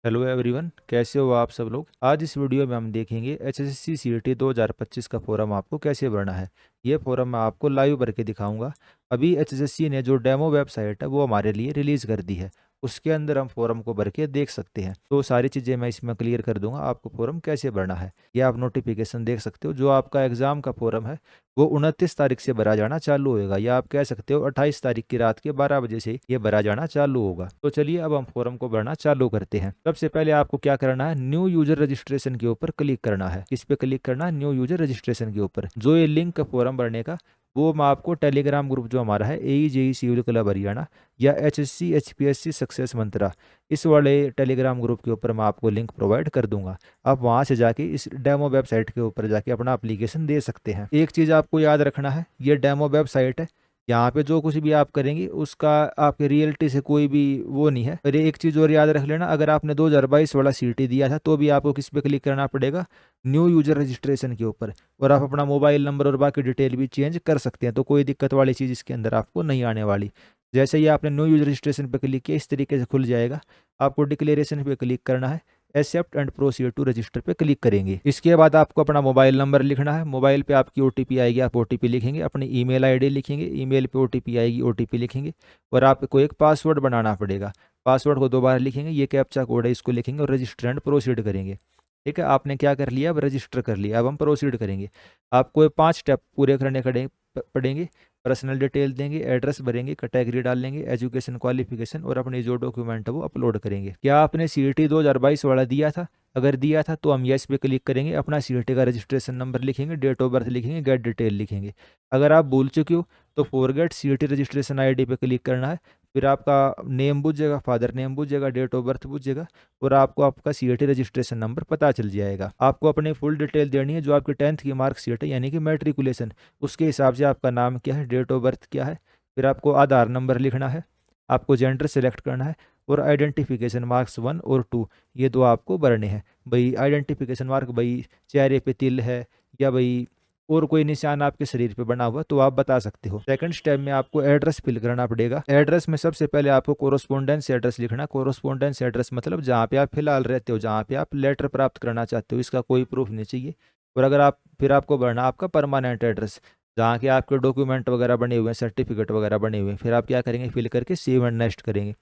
Hello everyone, कैसे हो आप सब लोग। आज इस वीडियो में हम देखेंगे एचएससी सीईटी 2025 का फॉर्म आपको कैसे भरना है। ये फॉर्म मैं आपको लाइव भर के दिखाऊंगा। अभी एचएससी ने जो डेमो वेबसाइट है वो हमारे लिए रिलीज़ कर दी है। उसके अंदर हम फॉर्म को भर के देख सकते हैं। तो सारी चीज़ें मैं इसमें क्लियर कर दूंगा आपको फॉर्म कैसे भरना है। ये आप नोटिफिकेशन देख सकते हो। जो आपका एग्ज़ाम का फॉर्म है वो 29 तारीख से भरा जाना चालू होगा, या आप कह सकते हो 28 तारीख की रात के 12 बजे से ये भरा जाना चालू होगा। तो चलिए अब हम फॉर्म को भरना चालू करते हैं। सबसे पहले आपको क्या करना है, न्यू यूजर रजिस्ट्रेशन के ऊपर क्लिक करना है। किस पे क्लिक करना है? न्यू यूजर रजिस्ट्रेशन के ऊपर। जो ये लिंक फॉर्म भरने का वो मैं आपको टेलीग्राम ग्रुप जो हमारा है AE सिविल क्लब हरियाणा या HSC HPSC सक्सेस मंत्रा, इस वाले टेलीग्राम ग्रुप के ऊपर मैं आपको लिंक प्रोवाइड कर दूंगा। आप वहां से जाके इस डेमो वेबसाइट के ऊपर जाके अपना एप्लीकेशन दे सकते हैं। एक चीज़ आपको याद रखना है, ये डेमो वेबसाइट है। यहाँ पे जो कुछ भी आप करेंगे उसका आपके रियलिटी से कोई भी वो नहीं है। और ये एक चीज़ और याद रख लेना, अगर आपने 2022 वाला सीटी दिया था तो भी आपको किस पे क्लिक करना पड़ेगा? न्यू यूजर रजिस्ट्रेशन के ऊपर। और आप अपना मोबाइल नंबर और बाकी डिटेल भी चेंज कर सकते हैं, तो कोई दिक्कत वाली चीज़ इसके अंदर आपको नहीं आने वाली। जैसे ही आपने न्यू यूजर रजिस्ट्रेशन पे क्लिक किया इस तरीके से खुल जाएगा। आपको डिक्लेरेशन पे क्लिक करना है, accept and proceed to register पे क्लिक करेंगे। इसके बाद आपको अपना मोबाइल नंबर लिखना है। मोबाइल पे आपकी OTP आएगी, आप OTP लिखेंगे। अपनी ईमेल आईडी लिखेंगे, ईमेल पे OTP आएगी, OTP लिखेंगे। और आपको एक पासवर्ड बनाना पड़ेगा। पासवर्ड को दोबारा लिखेंगे, ये कैप्चा कोड है इसको लिखेंगे और रजिस्टर एंड प्रोसीड करेंगे। ठीक है, आपने क्या कर लिया, अब रजिस्टर कर लिया। अब हम प्रोसीड करेंगे। आपको ये 5 स्टेप पूरे करने पड़ेंगे। पर्सनल डिटेल देंगे, एड्रेस भरेंगे, कैटेगरी डालेंगे, एजुकेशन क्वालिफिकेशन और अपने जो डॉक्यूमेंट है वो अपलोड करेंगे। क्या आपने सीईटी 2022 वाला दिया था? अगर दिया था तो हम यस पे क्लिक करेंगे, अपना सीईटी का रजिस्ट्रेशन नंबर लिखेंगे, डेट ऑफ बर्थ लिखेंगे, गेट डिटेल लिखेंगे। अगर आप भूल चुके हो तो फॉरगेट सीईटी रजिस्ट्रेशन आईडी पे क्लिक करना है। फिर आपका नेम पूछ जाएगा, फादर नेम पूछ जाएगा, डेट ऑफ बर्थ पूछ जाएगा और आपको आपका सीईटी रजिस्ट्रेशन नंबर पता चल जाएगा। आपको अपनी फुल डिटेल देनी है, जो आपकी 10th की मार्कशीट है यानी कि मैट्रिकुलेशन, उसके हिसाब से आपका नाम क्या है, डेट ऑफ बर्थ क्या है। फिर आपको आधार नंबर लिखना है, आपको जेंडर सेलेक्ट करना है और आइडेंटिफिकेशन मार्क्स 1 और 2 ये दो आपको भरने हैं। भाई आइडेंटिफिकेशन मार्क भाई चेहरे पे तिल है या भाई और कोई निशान आपके शरीर पे बना हुआ तो आप बता सकते हो। सेकंड स्टेप में आपको एड्रेस फिल करना पड़ेगा। एड्रेस में सबसे पहले आपको कोरोस्पोंडेंस एड्रेस लिखना। कोरोस्पोंडेंस एड्रेस मतलब जहाँ पे आप फिलहाल रहते हो, जहाँ पे आप लेटर प्राप्त करना चाहते हो, इसका कोई प्रूफ नहीं चाहिए। और अगर आप फिर आपको भरना आपका परमानेंट एड्रेस, जहाँ के आपके डॉक्यूमेंट वगैरह बने हुए हैं, सर्टिफिकेट वगैरह बने हुए हैं। फिर आप क्या करेंगे, फिल करके सेव एंड नेक्स्ट करेंगे।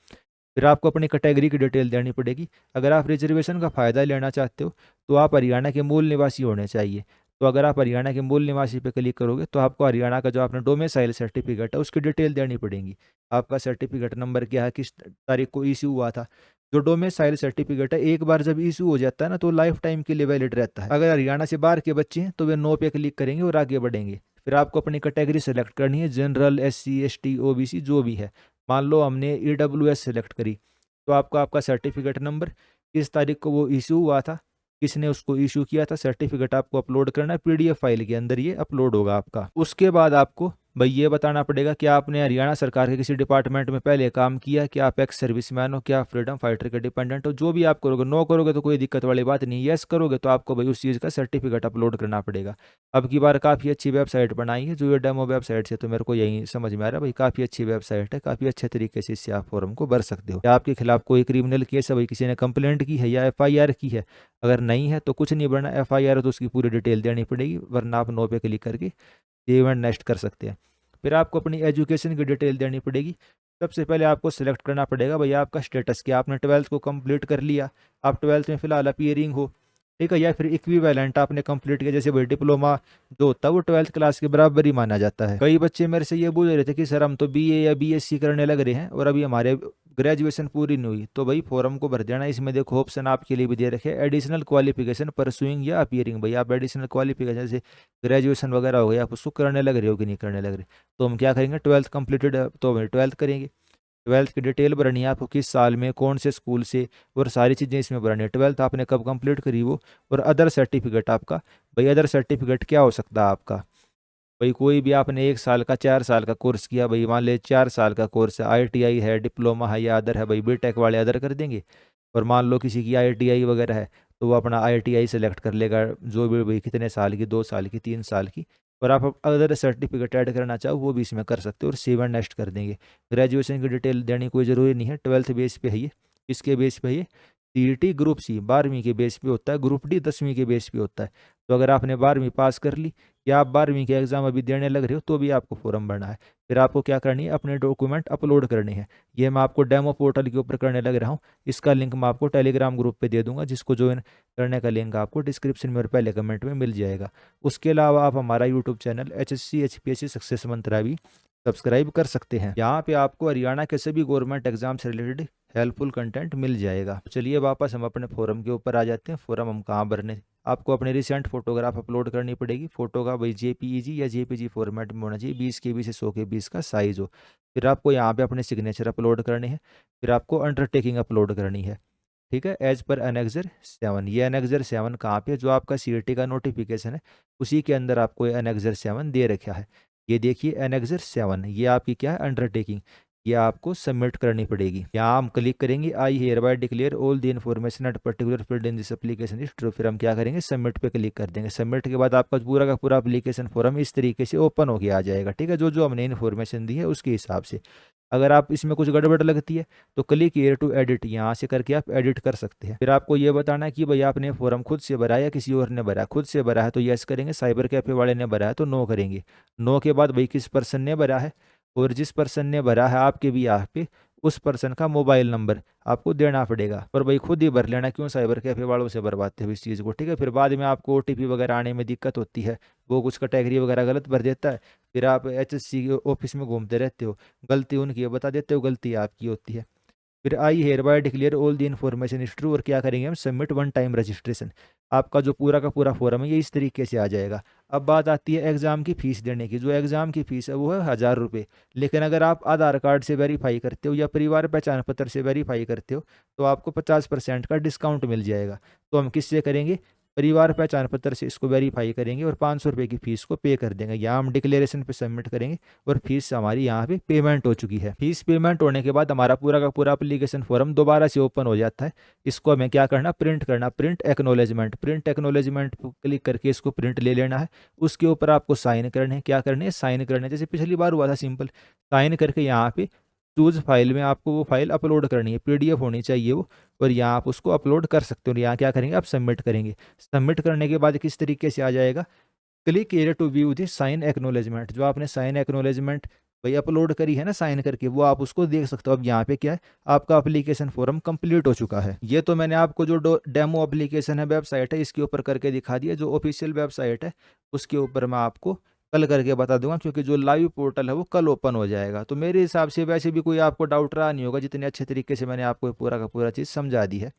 फिर आपको अपनी कैटेगरी की डिटेल देनी पड़ेगी। अगर आप रिजर्वेशन का फ़ायदा लेना चाहते हो तो आप हरियाणा के मूल निवासी होने चाहिए। तो अगर आप हरियाणा के मूल निवासी पे क्लिक करोगे तो आपको हरियाणा का जो आपने डोमिसाइल सर्टिफिकेट है उसकी डिटेल देनी पड़ेगी। आपका सर्टिफिकेट नंबर क्या है, किस तारीख को इशू हुआ था। जो डोमिसाइल सर्टिफिकेट है एक बार जब इशू हो जाता है ना तो लाइफ टाइम के लिए वैलिड रहता है। अगर हरियाणा से बाहर के बच्चे हैं तो वे नो पे क्लिक करेंगे और आगे बढ़ेंगे। फिर आपको अपनी कैटेगरी सेलेक्ट करनी है, जनरल, SC ST OBC जो भी है। मान लो हमने EWS सेलेक्ट करी तो आपको आपका सर्टिफिकेट नंबर, किस तारीख को वो इशू हुआ था, किसने उसको इशू किया था, सर्टिफिकेट आपको अपलोड करना है। PDF फाइल के अंदर ये अपलोड होगा आपका। उसके बाद आपको भाई ये बताना पड़ेगा कि आपने हरियाणा सरकार के किसी डिपार्टमेंट में पहले काम किया, क्या आप एक्स सर्विसमैन हो, क्या फ्रीडम फाइटर के डिपेंडेंट हो। जो भी आप करोगे, नो करोगे तो कोई दिक्कत वाली बात नहीं, यस करोगे तो आपको भाई उस चीज़ का सर्टिफिकेट अपलोड करना पड़ेगा। अब की बार काफ़ी अच्छी वेबसाइट बनाई है जो ये डेमो वेबसाइट से, तो मेरे को यही समझ में आ रहा है भाई काफ़ी अच्छी वेबसाइट है, काफ़ी अच्छे तरीके से इससे आप फॉर्म को भर सकते हो। क्या आपके खिलाफ कोई क्रिमिनल केस है, भाई किसी ने कंप्लेंट की है या FIR की है? अगर नहीं है तो कुछ नहीं भरना। FIR है तो उसकी पूरी डिटेल देनी पड़ेगी, वरना आप नो पे क्लिक करके सेव एंड नेक्स्ट कर सकते हैं। फिर आपको अपनी एजुकेशन की डिटेल देनी पड़ेगी। सबसे पहले आपको सिलेक्ट करना पड़ेगा भैया आपका स्टेटस क्या। आपने 12th को कंप्लीट कर लिया, आप 12th में फिलहाल अपीयरिंग हो, ठीक है, या फिर इक्विवेलेंट आपने कंप्लीट किया। जैसे भाई डिप्लोमा जो होता है वो 12th क्लास के बराबर ही माना जाता है। कई बच्चे मेरे से ये बोल रहे थे कि सर हम तो BA या BSc करने लग रहे हैं और अभी हमारे ग्रेजुएशन पूरी नहीं हुई। तो भाई फॉर्म को भर देना। इसमें देखो ऑप्शन आपके लिए भी दे रखे एडिशनल क्वालिफिकेशन परसुइंग या अपीयरिंग। भाई आप एडिशनल क्वालिफिकेशन जैसे ग्रेजुएशन वगैरह हो गया, आप उसको करने लग रहे हो कि नहीं करने लग रहे। तो हम क्या करेंगे, 12th कंप्लीटेड तो भाई 12th करेंगे। 12th की डिटेल भरनी है आपको, किस साल में, कौन से स्कूल से, और सारी चीज़ें इसमें भरनी है। 12th आपने कब कंप्लीट करी वो, और अदर सर्टिफिकेट आपका। भाई अदर सर्टिफिकेट क्या हो सकता है आपका, भाई कोई भी आपने 1 साल का 4 साल का कोर्स किया, भाई मान ले 4 साल का कोर्स है, ITI है, डिप्लोमा है या अदर है, भाई बीटेक वाले अदर कर देंगे। और मान लो किसी की ITI वगैरह है तो वो अपना ITI सेलेक्ट कर लेगा, जो भी भाई कितने साल की, 2 साल की, 3 साल की। और आप अदर सर्टिफिकेट ऐड करना चाहो वो भी इसमें कर सकते हो और सेव एंड नेक्स्ट कर देंगे। ग्रेजुएशन की डिटेल देनी कोई ज़रूरी नहीं है, 12th बेस पे है ये, इसके बेस पे है ये। सीईटी ग्रुप सी 12वीं के बेस पे होता है, ग्रुप डी 10वीं के बेस पे होता है। तो अगर आपने 12वीं पास कर ली या आप 12वीं के एग्जाम अभी देने लग रहे हो तो भी आपको फॉर्म भरना है। फिर आपको क्या करनी है, अपने डॉक्यूमेंट अपलोड करने हैं। ये मैं आपको डेमो पोर्टल के ऊपर करने लग रहा हूँ। इसका लिंक मैं आपको टेलीग्राम ग्रुप पे दे दूंगा, जिसको ज्वाइन करने का लिंक आपको डिस्क्रिप्शन में और पहले कमेंट में मिल जाएगा। उसके अलावा आप हमारा YouTube channel HSC HPSC success Mantra भी सब्सक्राइब कर सकते हैं। यहाँ पे आपको हरियाणा के सभी गवर्नमेंट एग्जाम से रिलेटेड हेल्पफुल कंटेंट मिल जाएगा। चलिए वापस हम अपने फोरम के ऊपर आ जाते हैं। फोरम हम कहाँ भरने, आपको अपने रिसेंट फोटोग्राफ अपलोड करनी पड़ेगी। फोटो का वही JPEG या JPG फॉर्मेट में होना चाहिए, 20 KB से 100 KB का साइज हो। फिर आपको यहाँ पे अपने सिग्नेचर अपलोड करने हैं। फिर आपको अंडरटेकिंग अपलोड करनी है, ठीक है, एज पर एनेक्सर 7। ये एनेक्सर 7 कहाँ पे, जो आपका CET का नोटिफिकेशन है उसी के अंदर आपको ये एनेक्सर 7 दे रखा है। ये देखिए एनेक्सर 7, ये आपकी क्या है, अंडरटेकिंग। ये आपको सबमिट करनी पड़ेगी। यहाँ हम क्लिक करेंगे I hereby declare all the information at particular field in this application is true. फिर हम क्या करेंगे, सबमिट पे क्लिक कर देंगे। सबमिट के बाद आपका पूरा का पूरा एप्लीकेशन फॉर्म इस तरीके से ओपन होके आ जाएगा, ठीक है, जो जो हमने इन्फॉर्मेशन दी है उसके हिसाब से। अगर आप इसमें कुछ गड़बड़ लगती है तो क्लिक हियर टू एडिट, यहाँ से करके आप एडिट कर सकते हैं। फिर आपको ये बताना है कि भाई आपने फॉर्म खुद से भरा है या किसी और ने भरा है। खुद से भरा है तो यस करेंगे, साइबर कैफे वाले ने भरा है तो नो करेंगे। नो के बाद भाई किस पर्सन ने भरा है, और जिस पर्सन ने भरा है आपके भी यहाँ पे उस पर्सन का मोबाइल नंबर आपको देना पड़ेगा। पर भाई खुद ही भर लेना, क्यों साइबर कैफे वालों से भरवाते हो इस चीज़ को, ठीक है। फिर बाद में आपको OTP वगैरह आने में दिक्कत होती है, वो कुछ कैटेगरी वगैरह गलत भर देता है। फिर आप HSC के ऑफिस में घूमते रहते हो, गलती उनकी है, बता देते हो गलती आपकी होती है। फिर I hereby declare all the information is true, और क्या करेंगे हम, सबमिट वन टाइम रजिस्ट्रेशन। आपका जो पूरा का पूरा फॉर्म है ये इस तरीके से आ जाएगा। अब बात आती है एग्जाम की फीस देने की। जो एग्जाम की फीस है वो है 1000 रुपये। लेकिन अगर आप आधार कार्ड से वेरीफाई करते हो या परिवार पहचान पत्र से वेरीफाई करते हो तो आपको 50% का डिस्काउंट मिल जाएगा। तो हम किससे करेंगे, परिवार पहचान पत्र से इसको वेरीफाई करेंगे और 500 रुपये की फीस को पे कर देंगे। यहाँ हम डिक्लेरेशन पे सबमिट करेंगे और फीस हमारी यहाँ पे पेमेंट हो चुकी है। फीस पेमेंट होने के बाद हमारा पूरा का पूरा एप्लीकेशन फॉर्म दोबारा से ओपन हो जाता है। इसको हमें क्या करना, प्रिंट करना, print acknowledgement. Print acknowledgement click करके इसको प्रिंट ले लेना है। उसके ऊपर आपको साइन करने हैं। क्या करने हैं, साइन करने, जैसे पिछली बार हुआ था सिंपल। साइन करके यहाँ पे चूज फाइल में आपको वो फाइल अपलोड करनी है, PDF होनी चाहिए वो, और यहाँ आप उसको अपलोड कर सकते हो। यहाँ क्या करेंगे, आप सबमिट करेंगे। सबमिट करने के बाद किस तरीके से आ जाएगा, click here to view the sign acknowledgement. जो आपने साइन एक्नोलेजमेंट भाई अपलोड करी है ना साइन करके, वो आप उसको देख सकते हो। अब यहाँ पे क्या है, आपका एप्लीकेशन फॉर्म कंप्लीट हो चुका है। ये तो मैंने आपको जो डेमो एप्लीकेशन है, वेबसाइट है, इसके ऊपर करके दिखा दिया। जो ऑफिशियल वेबसाइट है उसके ऊपर मैं आपको कल करके बता दूंगा, क्योंकि जो लाइव पोर्टल है वो कल ओपन हो जाएगा। तो मेरे हिसाब से वैसे भी कोई आपको डाउट रहा नहीं होगा, जितने अच्छे तरीके से मैंने आपको पूरा का पूरा चीज़ समझा दी है।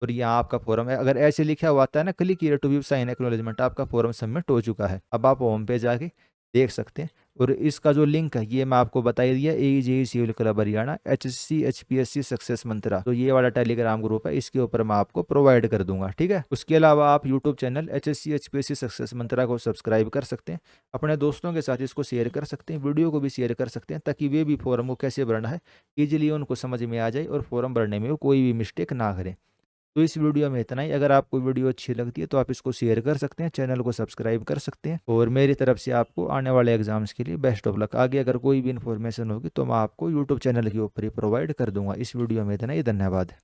और यहाँ आपका फॉर्म है, अगर ऐसे लिखा हुआ आता है ना, click here to view sign acknowledgement, आपका फॉर्म सबमिट हो चुका है। अब आप होम पे जाके देख सकते हैं। और इसका जो लिंक है ये मैं आपको बता ही दिया, AEJE civil club Haryana HSC HPSC success Mantra. तो ये वाला टेलीग्राम ग्रुप है, इसके ऊपर मैं आपको प्रोवाइड कर दूंगा, ठीक है। उसके अलावा आप YouTube channel HSC HPSC success Mantra को सब्सक्राइब कर सकते हैं। अपने दोस्तों के साथ इसको शेयर कर सकते हैं, वीडियो को भी शेयर कर सकते हैं, ताकि वे भी फॉर्म को कैसे भरना है ईजिली उनको समझ में आ जाए और फॉर्म भरने में वो कोई भी मिस्टेक ना करें। तो इस वीडियो में इतना ही। अगर आपको वीडियो अच्छी लगती है तो आप इसको शेयर कर सकते हैं, चैनल को सब्सक्राइब कर सकते हैं। और मेरी तरफ से आपको आने वाले एग्जाम्स के लिए बेस्ट ऑफ लक। आगे अगर कोई भी इन्फॉर्मेशन होगी तो मैं आपको यूट्यूब चैनल के ऊपर ही प्रोवाइड कर दूंगा। इस वीडियो में इतना ही, धन्यवाद।